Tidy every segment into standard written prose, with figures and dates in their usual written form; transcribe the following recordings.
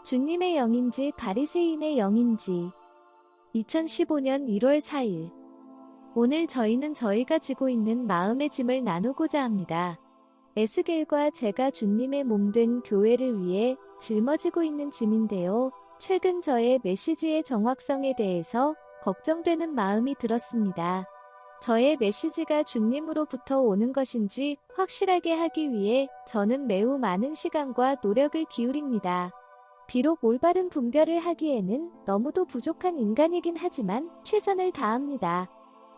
주님의 영인지 바리새인의 영인지. 2015년 1월 4일. 오늘 저희는 저희가 지고 있는 마음의 짐을 나누고자 합니다. 에스겔과 제가 주님의 몸된 교회를 위해 짊어지고 있는 짐인데요. 최근 저의 메시지의 정확성에 대해서 걱정되는 마음이 들었습니다. 저의 메시지가 주님으로부터 오는 것인지 확실하게 하기 위해 저는 매우 많은 시간과 노력을 기울입니다. 비록 올바른 분별을 하기에는 너무도 부족한 인간이긴 하지만 최선을 다합니다.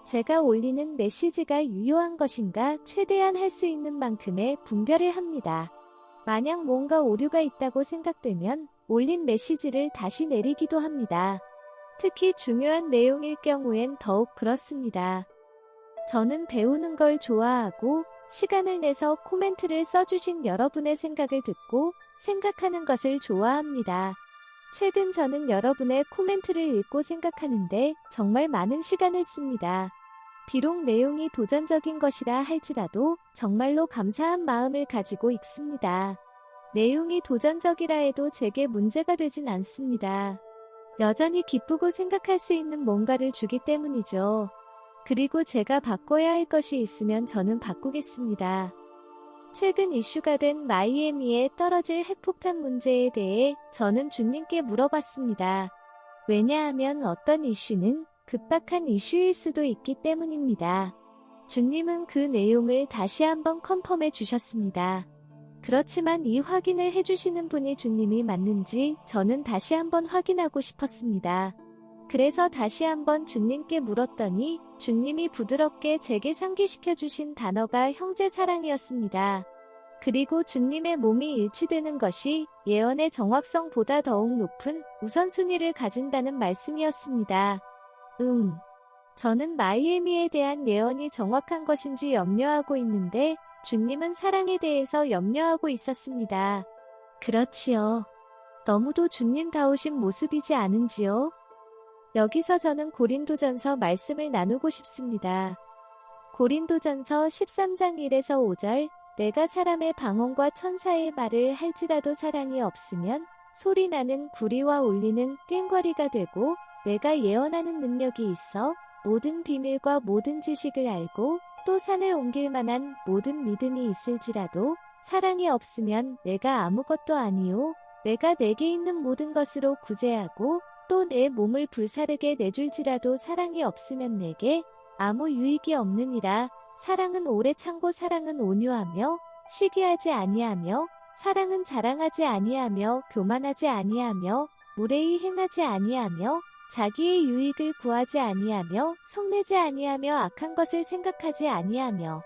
제가 올리는 메시지가 유효한 것인가 최대한 할 수 있는 만큼의 분별을 합니다. 만약 뭔가 오류가 있다고 생각되면 올린 메시지를 다시 내리기도 합니다. 특히 중요한 내용일 경우엔 더욱 그렇습니다. 저는 배우는 걸 좋아하고 시간을 내서 코멘트를 써주신 여러분의 생각을 듣고 생각하는 것을 좋아합니다. 최근 저는 여러분의 코멘트를 읽고 생각하는데 정말 많은 시간을 씁니다. 비록 내용이 도전적인 것이라 할지라도 정말로 감사한 마음을 가지고 읽습니다. 내용이 도전적이라 해도 제게 문제가 되진 않습니다. 여전히 기쁘고 생각할 수 있는 뭔가를 주기 때문이죠. 그리고 제가 바꿔야 할 것이 있으면 저는 바꾸겠습니다. 최근 이슈가 된 마이애미에 떨어질 핵폭탄 문제에 대해 저는 주님께 물어봤습니다. 왜냐하면 어떤 이슈는 급박한 이슈일 수도 있기 때문입니다. 주님은 그 내용을 다시 한번 컨펌해 주셨습니다. 그렇지만 이 확인을 해주시는 분이 주님이 맞는지 저는 다시 한번 확인하고 싶었습니다. 그래서 다시 한번 주님께 물었더니 주님이 부드럽게 제게 상기시켜 주신 단어가 형제 사랑이었습니다. 그리고 주님의 몸이 일치되는 것이 예언의 정확성보다 더욱 높은 우선순위를 가진다는 말씀이었습니다. 저는 마이애미에 대한 예언이 정확한 것인지 염려하고 있는데 주님은 사랑에 대해서 염려하고 있었습니다. 그렇지요. 너무도 주님다우신 모습이지 않은지요? 여기서 저는 고린도전서 말씀을 나누고 싶습니다. 고린도전서 13장 1에서 5절 내가 사람의 방언과 천사의 말을 할지라도 사랑이 없으면 소리나는 구리와 울리는 꽹과리가 되고 내가 예언하는 능력이 있어 모든 비밀과 모든 지식을 알고 또 산을 옮길 만한 모든 믿음이 있을지라도 사랑이 없으면 내가 아무것도 아니요 내가 내게 있는 모든 것으로 구제하고 또 내 몸을 불사르게 내줄지라도 사랑이 없으면 내게 아무 유익이 없느니라. 사랑은 오래 참고 사랑은 온유하며 시기하지 아니하며 사랑은 자랑하지 아니하며 교만하지 아니하며 무례히 행하지 아니하며 자기의 유익을 구하지 아니하며 성내지 아니하며 악한 것을 생각하지 아니하며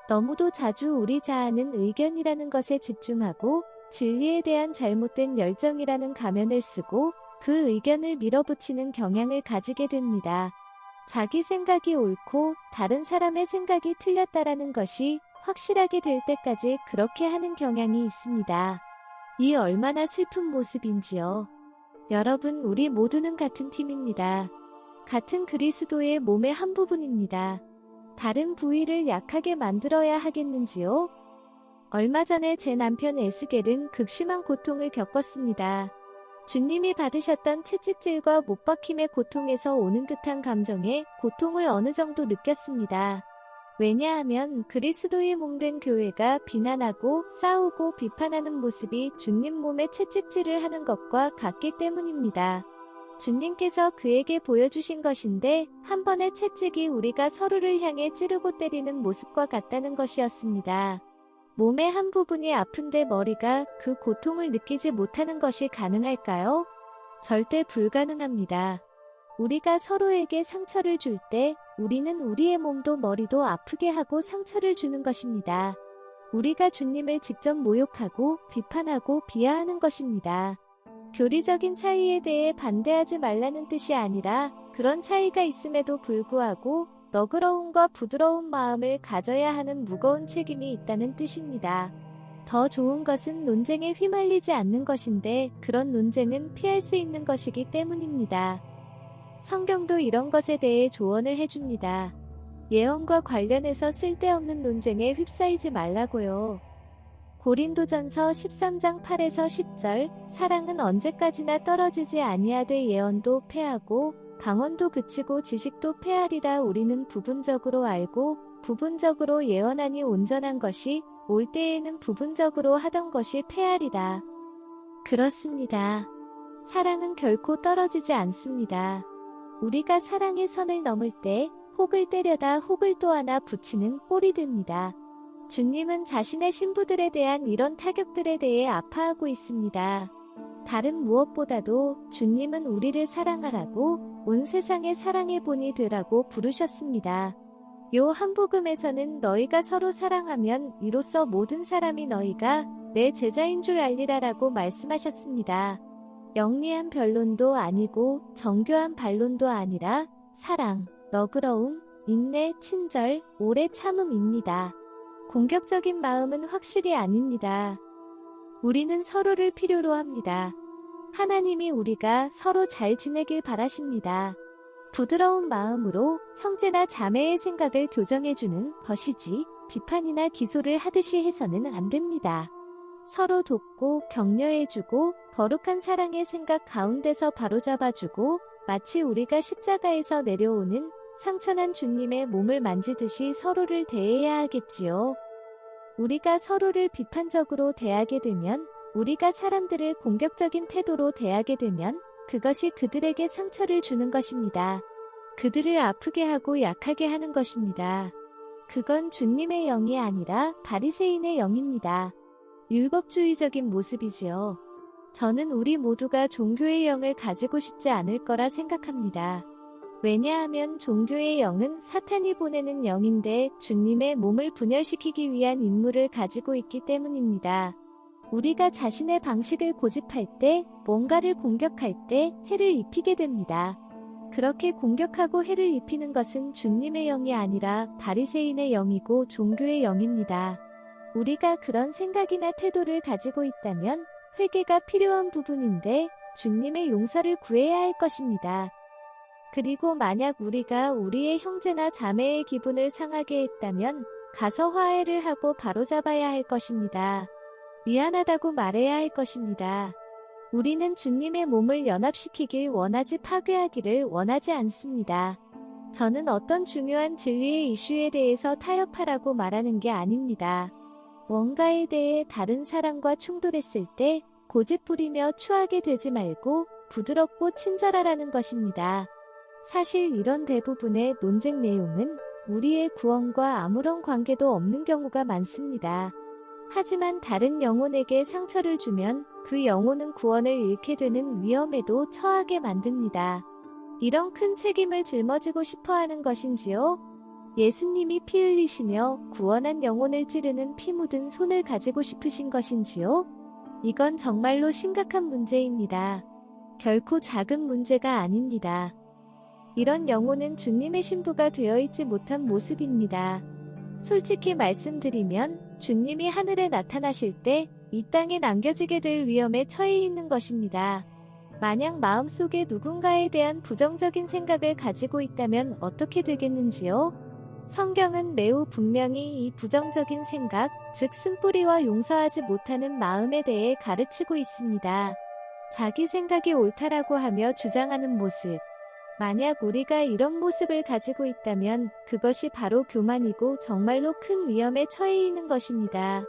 너무도 자주 우리 자아는 의견이라는 것에 집중하고 진리에 대한 잘못된 열정이라는 가면을 쓰고 그 의견을 밀어붙이는 경향을 가지게 됩니다. 자기 생각이 옳고 다른 사람의 생각이 틀렸다라는 것이 확실하게 될 때까지 그렇게 하는 경향이 있습니다. 이 얼마나 슬픈 모습인지요. 여러분, 우리 모두는 같은 팀입니다. 같은 그리스도의 몸의 한 부분입니다. 다른 부위를 약하게 만들어야 하겠는지요? 얼마 전에 제 남편 에스겔은 극심한 고통을 겪었습니다. 주님이 받으셨던 채찍질과 못박힘의 고통에서 오는 듯한 감정에 고통을 어느 정도 느꼈습니다. 왜냐하면 그리스도의 몸된 교회가 비난하고 싸우고 비판하는 모습이 주님 몸에 채찍질을 하는 것과 같기 때문입니다. 주님께서 그에게 보여주신 것인데 한 번의 채찍이 우리가 서로를 향해 찌르고 때리는 모습과 같다는 것이었습니다. 몸의 한 부분이 아픈데 머리가 그 고통을 느끼지 못하는 것이 가능할까요? 절대 불가능합니다. 우리가 서로에게 상처를 줄 때 우리는 우리의 몸도 머리도 아프게 하고 상처를 주는 것입니다. 우리가 주님을 직접 모욕하고 비판하고 비하하는 것입니다. 교리적인 차이에 대해 반대하지 말라는 뜻이 아니라 그런 차이가 있음에도 불구하고 너그러움과 부드러운 마음을 가져야 하는 무거운 책임이 있다는 뜻입니다. 더 좋은 것은 논쟁에 휘말리지 않는 것인데 그런 논쟁은 피할 수 있는 것이기 때문입니다. 성경도 이런 것에 대해 조언을 해줍니다. 예언과 관련해서 쓸데없는 논쟁에 휩싸이지 말라고요. 고린도전서 13장 8에서 10절 사랑은 언제까지나 떨어지지 아니하되 예언도 패하고 방언도 그치고 지식도 패하리라. 우리는 부분적으로 알고 부분적으로 예언하니 온전한 것이 올 때에는 부분적으로 하던 것이 패하리라. 그렇습니다. 사랑은 결코 떨어지지 않습니다. 우리가 사랑의 선을 넘을 때 혹을 때려다 혹을 또 하나 붙이는 꼴이 됩니다. 주님은 자신의 신부들에 대한 이런 타격들에 대해 아파하고 있습니다. 다른 무엇보다도 주님은 우리를 사랑하라고 온 세상에 사랑의 본이 되라고 부르셨습니다. 요한복음에서는 너희가 서로 사랑하면 이로써 모든 사람이 너희가 내 제자인 줄 알리라라고 말씀하셨습니다. 영리한 변론도 아니고 정교한 반론도 아니라 사랑, 너그러움, 인내, 친절, 오래 참음입니다. 공격적인 마음은 확실히 아닙니다. 우리는 서로를 필요로 합니다. 하나님이 우리가 서로 잘 지내길 바라십니다. 부드러운 마음으로 형제나 자매의 생각을 교정해주는 것이지 비판이나 기소를 하듯이 해서는 안 됩니다. 서로 돕고 격려해주고 거룩한 사랑의 생각 가운데서 바로잡아주고 마치 우리가 십자가에서 내려오는 상처난 주님의 몸을 만지듯이 서로를 대해야 하겠지요. 우리가 서로를 비판적으로 대하게 되면, 우리가 사람들을 공격적인 태도로 대하게 되면 그것이 그들에게 상처를 주는 것입니다. 그들을 아프게 하고 약하게 하는 것입니다. 그건 주님의 영이 아니라 바리새인의 영입니다. 율법주의적인 모습이지요. 저는 우리 모두가 종교의 영을 가지고 싶지 않을 거라 생각합니다. 왜냐하면 종교의 영은 사탄이 보내는 영인데 주님의 몸을 분열시키기 위한 임무를 가지고 있기 때문입니다. 우리가 자신의 방식을 고집할 때, 뭔가를 공격할 때 해를 입히게 됩니다. 그렇게 공격하고 해를 입히는 것은 주님의 영이 아니라 바리새인의 영이고 종교의 영입니다. 우리가 그런 생각이나 태도를 가지고 있다면 회개가 필요한 부분인데 주님의 용서를 구해야 할 것입니다. 그리고 만약 우리가 우리의 형제나 자매의 기분을 상하게 했다면 가서 화해를 하고 바로잡아야 할 것입니다. 미안하다고 말해야 할 것입니다. 우리는 주님의 몸을 연합시키길 원하지 파괴하기를 원하지 않습니다. 저는 어떤 중요한 진리의 이슈에 대해서 타협하라고 말하는 게 아닙니다. 뭔가에 대해 다른 사람과 충돌했을 때 고집 부리며 추하게 되지 말고 부드럽고 친절하라는 것입니다. 사실 이런 대부분의 논쟁 내용은 우리의 구원과 아무런 관계도 없는 경우가 많습니다. 하지만 다른 영혼에게 상처를 주면 그 영혼은 구원을 잃게 되는 위험에도 처하게 만듭니다. 이런 큰 책임을 짊어지고 싶어하는 것인지요? 예수님이 피 흘리시며 구원한 영혼을 찌르는 피 묻은 손을 가지고 싶으신 것인지요? 이건 정말로 심각한 문제입니다. 결코 작은 문제가 아닙니다. 이런 영혼은 주님의 신부가 되어 있지 못한 모습입니다. 솔직히 말씀드리면 주님이 하늘에 나타나실 때 이 땅에 남겨지게 될 위험에 처해 있는 것입니다. 만약 마음속에 누군가에 대한 부정적인 생각을 가지고 있다면 어떻게 되겠는지요? 성경은 매우 분명히 이 부정적인 생각, 즉 쓴뿌리와 용서하지 못하는 마음에 대해 가르치고 있습니다. 자기 생각이 옳다라고 하며 주장하는 모습. 만약 우리가 이런 모습을 가지고 있다면 그것이 바로 교만이고 정말로 큰 위험에 처해 있는 것입니다.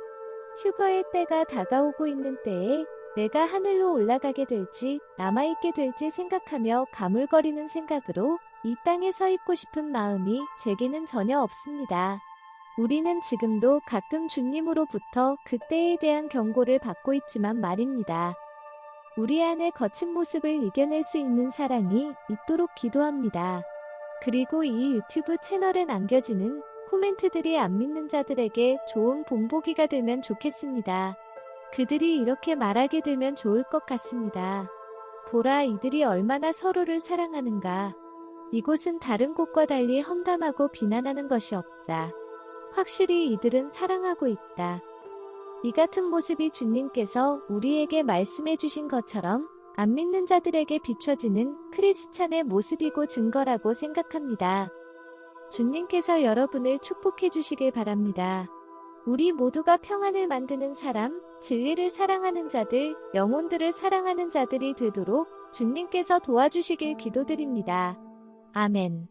휴거의 때가 다가오고 있는 때에 내가 하늘로 올라가게 될지 남아있게 될지 생각하며 가물거리는 생각으로 이 땅에 서 있고 싶은 마음이 제게는 전혀 없습니다. 우리는 지금도 가끔 주님으로부터 그때에 대한 경고를 받고 있지만 말입니다. 우리 안의 거친 모습을 이겨낼 수 있는 사랑이 있도록 기도합니다. 그리고 이 유튜브 채널에 남겨지는 코멘트들이 안 믿는 자들에게 좋은 본보기가 되면 좋겠습니다. 그들이 이렇게 말하게 되면 좋을 것 같습니다. 보라, 이들이 얼마나 서로를 사랑하는가. 이곳은 다른 곳과 달리 험담하고 비난하는 것이 없다. 확실히 이들은 사랑하고 있다. 이 같은 모습이 주님께서 우리에게 말씀해 주신 것처럼 안 믿는 자들에게 비춰지는 크리스찬의 모습이고 증거라고 생각합니다. 주님께서 여러분을 축복해 주시길 바랍니다. 우리 모두가 평안을 만드는 사람, 진리를 사랑하는 자들, 영혼들을 사랑하는 자들이 되도록 주님께서 도와주시길 기도드립니다. 아멘.